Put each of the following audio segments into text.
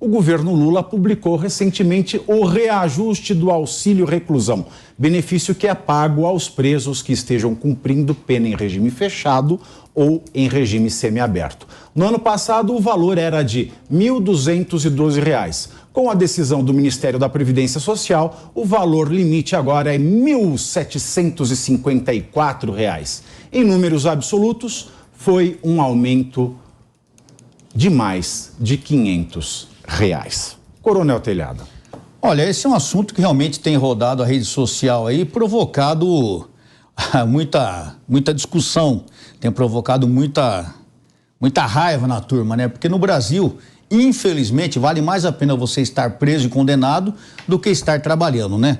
O governo Lula publicou recentemente o reajuste do auxílio reclusão, benefício que é pago aos presos que estejam cumprindo pena em regime fechado ou em regime semiaberto. No ano passado, o valor era de R$ 1.212. Com a decisão do Ministério da Previdência Social, o valor limite agora é R$ 1.754. Em números absolutos, foi um aumento de mais de R$ 500. Coronel Telhado. Olha, esse é um assunto que realmente tem rodado a rede social aí, provocado muita discussão, tem provocado muita raiva na turma, né? Porque no Brasil, infelizmente, vale mais a pena você estar preso e condenado do que estar trabalhando, né?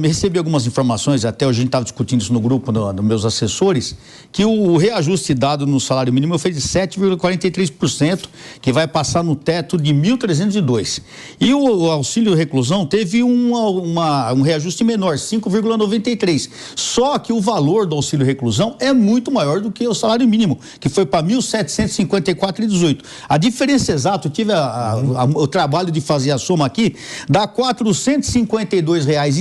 Recebi algumas informações, até hoje a gente estava discutindo isso no grupo dos meus assessores, que o reajuste dado no salário mínimo foi de 7,43%, que vai passar no teto de 1.302. E o auxílio reclusão teve um reajuste menor, 5,93. Só que o valor do auxílio reclusão é muito maior do que o salário mínimo, que foi para 1.754,18. A diferença exata, eu tive o trabalho de fazer a soma aqui, dá R$ 452,18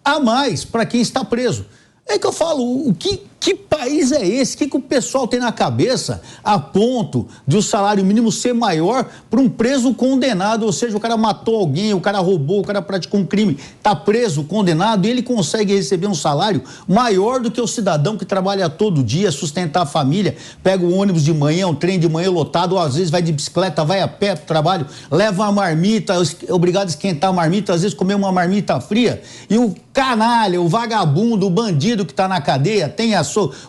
a mais para quem está preso. É que eu falo, que país é esse? O que o pessoal tem na cabeça a ponto de o salário mínimo ser maior para um preso condenado? Ou seja, o cara matou alguém, o cara roubou, o cara praticou um crime, está preso, condenado, e ele consegue receber um salário maior do que o cidadão que trabalha todo dia, sustentar a família, pega o ônibus de manhã, um trem de manhã lotado, ou às vezes vai de bicicleta, vai a pé para o trabalho, leva uma marmita, é obrigado a esquentar a marmita, às vezes comer uma marmita fria, e o canalha, o vagabundo, o bandido que está na cadeia, tem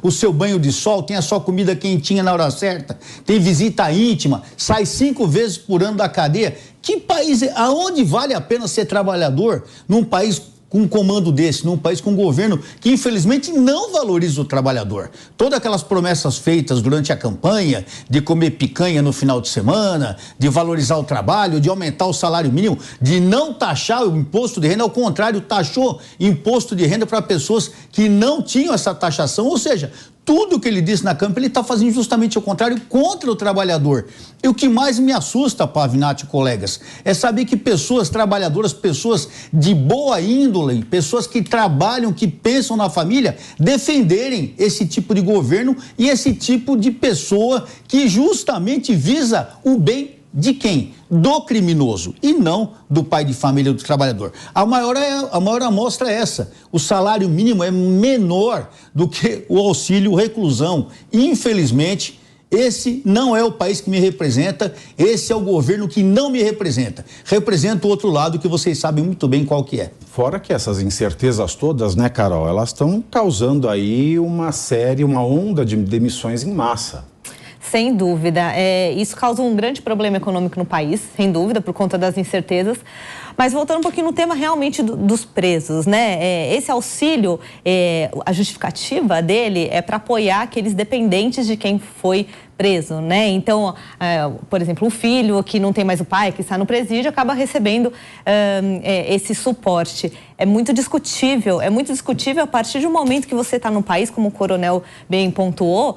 o seu banho de sol, tem a sua comida quentinha na hora certa, tem visita íntima, sai 5 vezes por ano da cadeia. Que país é? Aonde vale a pena ser trabalhador num país com um comando desse, num país com um governo que infelizmente não valoriza o trabalhador? Todas aquelas promessas feitas durante a campanha de comer picanha no final de semana, de valorizar o trabalho, de aumentar o salário mínimo, de não taxar o imposto de renda, ao contrário, taxou imposto de renda para pessoas que não tinham essa taxação, ou seja, tudo que ele disse na campanha, ele está fazendo justamente o contrário, contra o trabalhador. E o que mais me assusta, Pavinato e colegas, é saber que pessoas trabalhadoras, pessoas de boa índole, pessoas que trabalham, que pensam na família, defenderem esse tipo de governo e esse tipo de pessoa que justamente visa o bem de quem? Do criminoso e não do pai de família do trabalhador. A maior amostra é essa. O salário mínimo é menor do que o auxílio reclusão. Infelizmente, esse não é o país que me representa, esse é o governo que não me representa. Representa o outro lado que vocês sabem muito bem qual que é. Fora que essas incertezas todas, né, Carol, elas estão causando aí uma onda de demissões em massa. Sem dúvida, isso causa um grande problema econômico no país, sem dúvida, por conta das incertezas. Mas voltando um pouquinho no tema realmente dos presos, né? Esse auxílio, a justificativa dele é para apoiar aqueles dependentes de quem foi preso, né? Então, por exemplo, o filho que não tem mais o pai, que está no presídio, acaba recebendo esse suporte. É muito discutível a partir do momento que você está no país, como o coronel bem pontuou,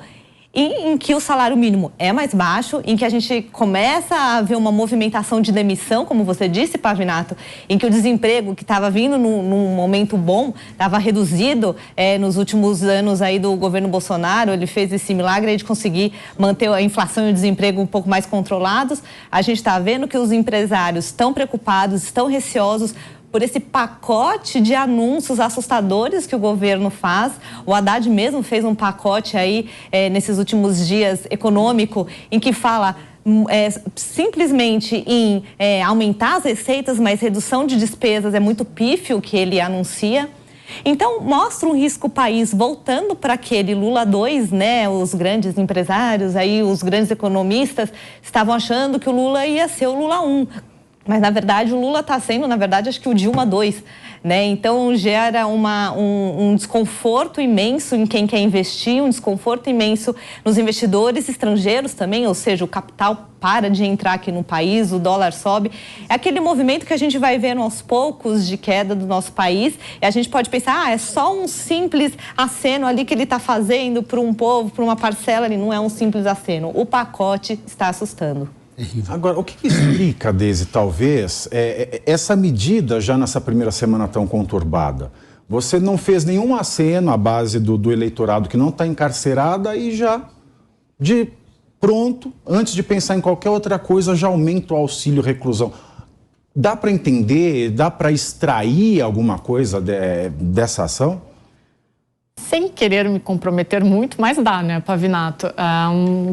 em que o salário mínimo é mais baixo, em que a gente começa a ver uma movimentação de demissão, como você disse, Pavinato, em que o desemprego que estava vindo num momento bom, estava reduzido nos últimos anos aí do governo Bolsonaro. Ele fez esse milagre aí de conseguir manter a inflação e o desemprego um pouco mais controlados. A gente está vendo que os empresários estão preocupados, estão receosos por esse pacote de anúncios assustadores que o governo faz. O Haddad mesmo fez um pacote aí nesses últimos dias econômico, em que fala simplesmente em aumentar as receitas, mas redução de despesas é muito pífio que ele anuncia. Então, mostra um risco o país voltando para aquele Lula 2, né? Os grandes empresários, aí, os grandes economistas estavam achando que o Lula ia ser o Lula 1. Mas, na verdade, o Lula está sendo, acho que o Dilma 2, né? Então, gera um desconforto imenso em quem quer investir, um desconforto imenso nos investidores estrangeiros também, ou seja, o capital para de entrar aqui no país, o dólar sobe. É aquele movimento que a gente vai vendo aos poucos de queda do nosso país, e a gente pode pensar, é só um simples aceno ali que ele está fazendo para um povo, para uma parcela, ele não é um simples aceno. O pacote está assustando. Agora, o que explica, Deise, talvez, essa medida já nessa primeira semana tão conturbada? Você não fez nenhum aceno à base do eleitorado que não está encarcerada e já, de pronto, antes de pensar em qualquer outra coisa, já aumenta o auxílio reclusão. Dá para entender, dá para extrair alguma coisa dessa ação? Sem querer me comprometer muito, mas dá, né, Pavinato?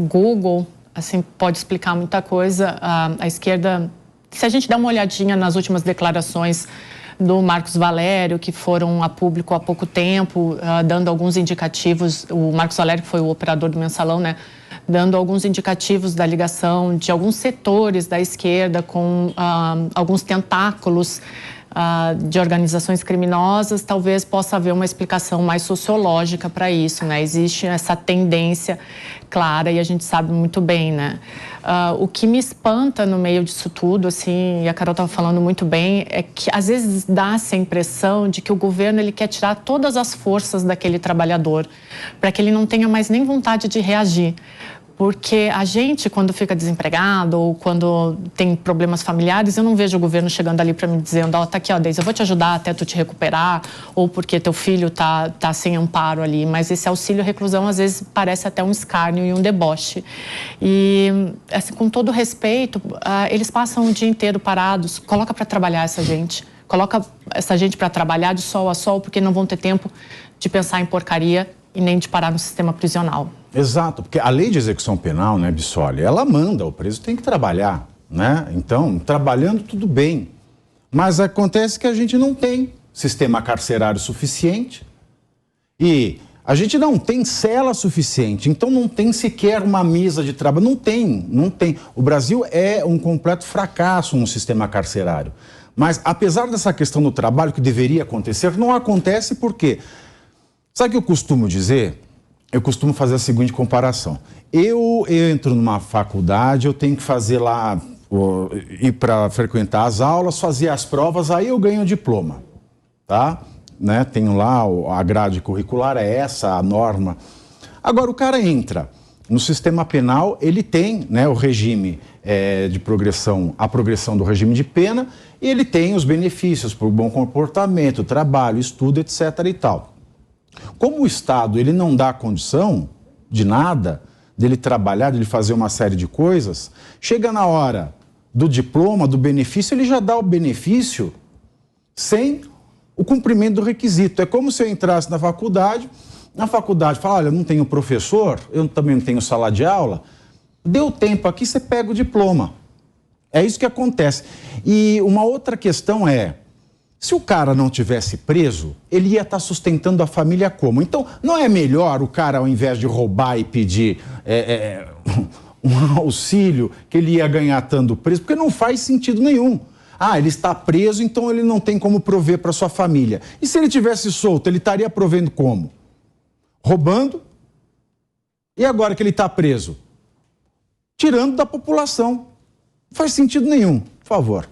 Google, assim, pode explicar muita coisa. A esquerda, se a gente der uma olhadinha nas últimas declarações do Marcos Valério, que foram a público há pouco tempo, dando alguns indicativos, o Marcos Valério, que foi o operador do Mensalão, né, dando alguns indicativos da ligação de alguns setores da esquerda com alguns tentáculos de organizações criminosas, talvez possa haver uma explicação mais sociológica para isso, né? Existe essa tendência clara e a gente sabe muito bem, né? O que me espanta no meio disso tudo, assim, e a Carol estava falando muito bem, é que às vezes dá-se a impressão de que o governo ele quer tirar todas as forças daquele trabalhador para que ele não tenha mais nem vontade de reagir. Porque a gente, quando fica desempregado ou quando tem problemas familiares, eu não vejo o governo chegando ali para mim dizendo, ó, tá aqui, ó, Deise, eu vou te ajudar até tu te recuperar, ou porque teu filho tá sem amparo ali. Mas esse auxílio reclusão, às vezes, parece até um escárnio e um deboche. E, assim, com todo respeito, eles passam o dia inteiro parados, coloca para trabalhar essa gente. Coloca essa gente para trabalhar de sol a sol, porque não vão ter tempo de pensar em porcaria e nem de parar no sistema prisional. Exato, porque a lei de execução penal, né, Bissoli, ela manda, o preso tem que trabalhar, né? Então, trabalhando tudo bem. Mas acontece que a gente não tem sistema carcerário suficiente e a gente não tem cela suficiente, então não tem sequer uma mesa de trabalho, não tem. O Brasil é um completo fracasso no sistema carcerário. Mas apesar dessa questão do trabalho que deveria acontecer, não acontece porque... Sabe o que eu costumo dizer? Eu costumo fazer a seguinte comparação. Eu entro numa faculdade, eu tenho que fazer lá, ir para frequentar as aulas, fazer as provas, aí eu ganho o diploma, tá? Né? Tenho lá, a grade curricular é essa, a norma. Agora, o cara entra no sistema penal, ele tem, né, o regime de progressão, a progressão do regime de pena, e ele tem os benefícios por bom comportamento, trabalho, estudo, etc. e tal. Como o Estado ele não dá condição de nada, dele trabalhar, dele fazer uma série de coisas, chega na hora do diploma, do benefício, ele já dá o benefício sem o cumprimento do requisito. É como se eu entrasse na faculdade fala, olha, eu não tenho professor, eu também não tenho sala de aula, deu tempo aqui, você pega o diploma. É isso que acontece. E uma outra questão é, se o cara não tivesse preso, ele ia estar sustentando a família como? Então, não é melhor o cara, ao invés de roubar e pedir um auxílio, que ele ia ganhar estando preso? Porque não faz sentido nenhum. Ah, ele está preso, então ele não tem como prover para sua família. E se ele tivesse solto, ele estaria provendo como? Roubando. E agora que ele está preso? Tirando da população. Não faz sentido nenhum. Por favor.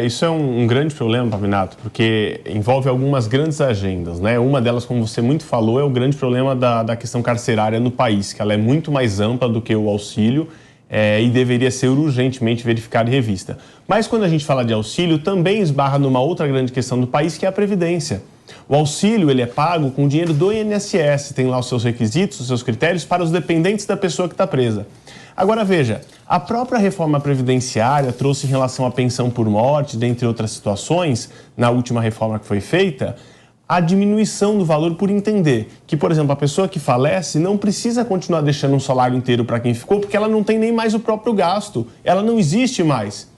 Isso é um grande problema, Pavinato, porque envolve algumas grandes agendas, né? Uma delas, como você muito falou, é o grande problema da questão carcerária no país, que ela é muito mais ampla do que o auxílio e deveria ser urgentemente verificada e revista. Mas quando a gente fala de auxílio, também esbarra numa outra grande questão do país, que é a Previdência. O auxílio ele é pago com dinheiro do INSS, tem lá os seus requisitos, os seus critérios para os dependentes da pessoa que está presa. Agora veja, a própria reforma previdenciária trouxe em relação à pensão por morte, dentre outras situações, na última reforma que foi feita, a diminuição do valor por entender que, por exemplo, a pessoa que falece não precisa continuar deixando um salário inteiro para quem ficou, porque ela não tem nem mais o próprio gasto, ela não existe mais.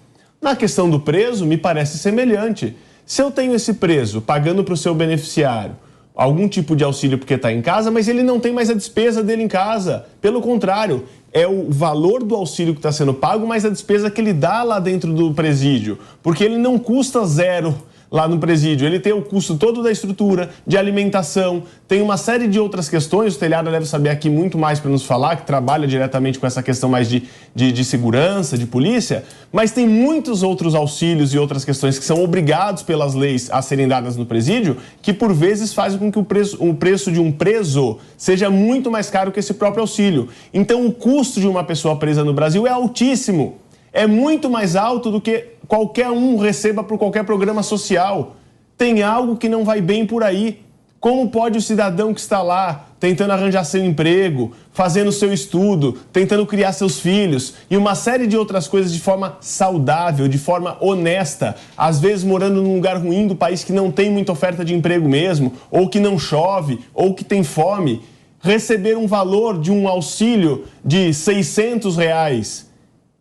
Na questão do preso, me parece semelhante. Se eu tenho esse preso pagando para o seu beneficiário algum tipo de auxílio porque está em casa, mas ele não tem mais a despesa dele em casa. Pelo contrário, é o valor do auxílio que está sendo pago, mas a despesa que ele dá lá dentro do presídio. Porque ele não custa zero lá no presídio, ele tem o custo todo da estrutura, de alimentação, tem uma série de outras questões, o Telhado deve saber aqui muito mais para nos falar, que trabalha diretamente com essa questão mais de segurança, de polícia, mas tem muitos outros auxílios e outras questões que são obrigados pelas leis a serem dadas no presídio, que por vezes fazem com que o preço de um preso seja muito mais caro que esse próprio auxílio. Então o custo de uma pessoa presa no Brasil é altíssimo. é muito mais alto do que qualquer um receba por qualquer programa social. Tem algo que não vai bem por aí. Como pode o cidadão que está lá tentando arranjar seu emprego, fazendo seu estudo, tentando criar seus filhos e uma série de outras coisas de forma saudável, de forma honesta, às vezes morando num lugar ruim do país que não tem muita oferta de emprego mesmo, ou que não chove, ou que tem fome, receber um valor de um auxílio de R$600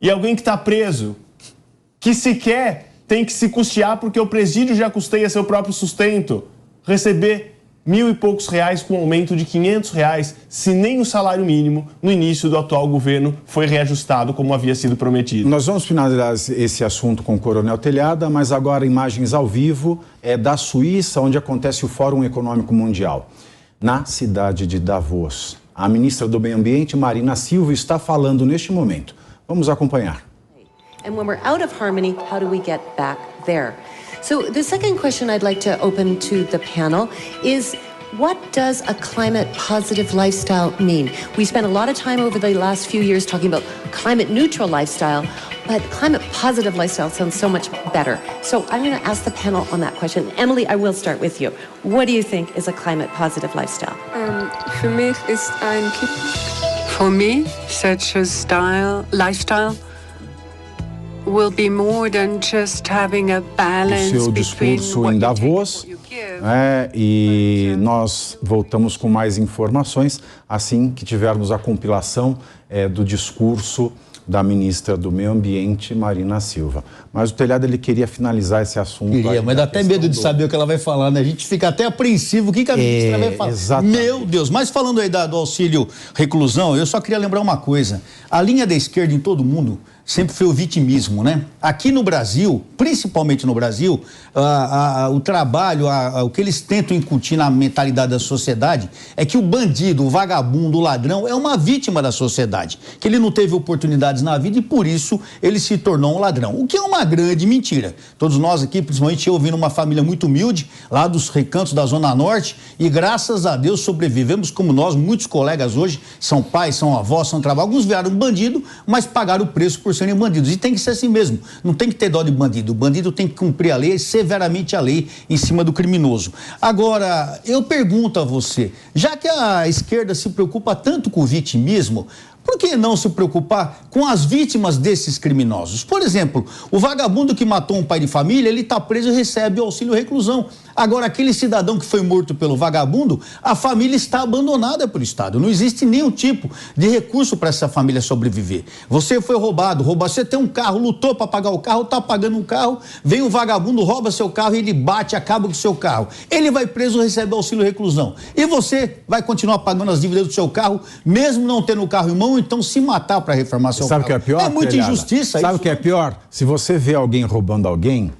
e alguém que está preso, que sequer tem que se custear porque o presídio já custeia seu próprio sustento, receber R$1.000 e poucos com aumento de R$500, se nem o salário mínimo no início do atual governo foi reajustado como havia sido prometido. Nós vamos finalizar esse assunto com o Coronel Telhada, mas agora imagens ao vivo da Suíça, onde acontece o Fórum Econômico Mundial, na cidade de Davos. A ministra do Meio Ambiente, Marina Silva, está falando neste momento. Vamos acompanhar. And when we're out of harmony, how do we get back there? So the second question I'd like to open to the panel is, what does a climate positive lifestyle mean? We spent a lot of time over the last few years talking about climate neutral lifestyle, but climate positive lifestyle sounds so much better. So I'm going to ask the panel on that question. Emily, I will start with you. What do you think is a climate positive lifestyle? Für mich ist for me, such a lifestyle will be more than just having a balance seu between discurso what em you take and Davos, what you give. e nós voltamos com mais informações assim que tivermos a compilação do discurso da ministra do Meio Ambiente, Marina Silva. Mas o Telhado, ele queria finalizar esse assunto. Queria, mas dá até medo de saber o que ela vai falar, né? A gente fica até apreensivo o que a ministra vai falar. Exatamente. Meu Deus, mas falando aí do auxílio reclusão, eu só queria lembrar uma coisa. A linha da esquerda em todo mundo sempre foi o vitimismo, né? Aqui no Brasil, principalmente no Brasil, o trabalho, o que eles tentam incutir na mentalidade da sociedade é que o bandido, o vagabundo, o ladrão é uma vítima da sociedade, que ele não teve oportunidades na vida e por isso ele se tornou um ladrão, o que é uma grande mentira. Todos nós aqui, principalmente eu, vim numa família muito humilde, lá dos recantos da Zona Norte, e graças a Deus sobrevivemos como nós, muitos colegas hoje, são pais, são avós, são trabalho, alguns viraram bandido, mas pagaram o preço por serem bandidos, e tem que ser assim mesmo, não tem que ter dó de bandido, o bandido tem que cumprir a lei, severamente a lei, em cima do criminoso. Agora, eu pergunto a você, já que a esquerda se preocupa tanto com o vitimismo, por que não se preocupar com as vítimas desses criminosos? Por exemplo, o vagabundo que matou um pai de família, ele está preso e recebe o auxílio reclusão. Agora, aquele cidadão que foi morto pelo vagabundo, a família está abandonada pelo Estado. Não existe nenhum tipo de recurso para essa família sobreviver. Você foi roubado, você tem um carro, lutou para pagar o carro, está pagando um carro, vem um vagabundo, rouba seu carro e ele bate, acaba com o seu carro. Ele vai preso e recebe auxílio reclusão. E você vai continuar pagando as dívidas do seu carro, mesmo não tendo o carro em mão, então se matar para reformar seu carro. Sabe o que é pior? É muita injustiça. Sabe o que é pior? Se você vê alguém roubando alguém,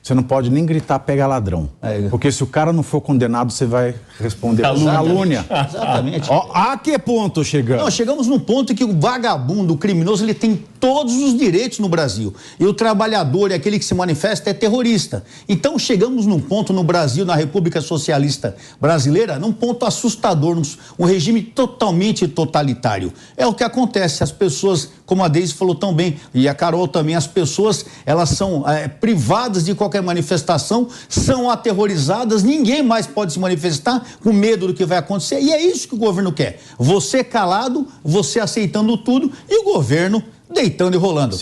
você não pode nem gritar pega ladrão. Porque se o cara não for condenado, você vai responder calúnia. Exatamente. A que ponto chegamos? Não, chegamos num ponto em que o vagabundo, o criminoso, ele tem todos os direitos no Brasil. E o trabalhador e aquele que se manifesta é terrorista. Então chegamos num ponto no Brasil, na República Socialista Brasileira, num ponto assustador, um regime totalmente totalitário. É o que acontece, as pessoas, como a Deise falou tão bem, e a Carol também, as pessoas, elas são privadas de qualquer manifestação, são aterrorizadas, ninguém mais pode se manifestar com medo do que vai acontecer, e é isso que o governo quer. Você calado, você aceitando tudo, e o governo deitando e rolando.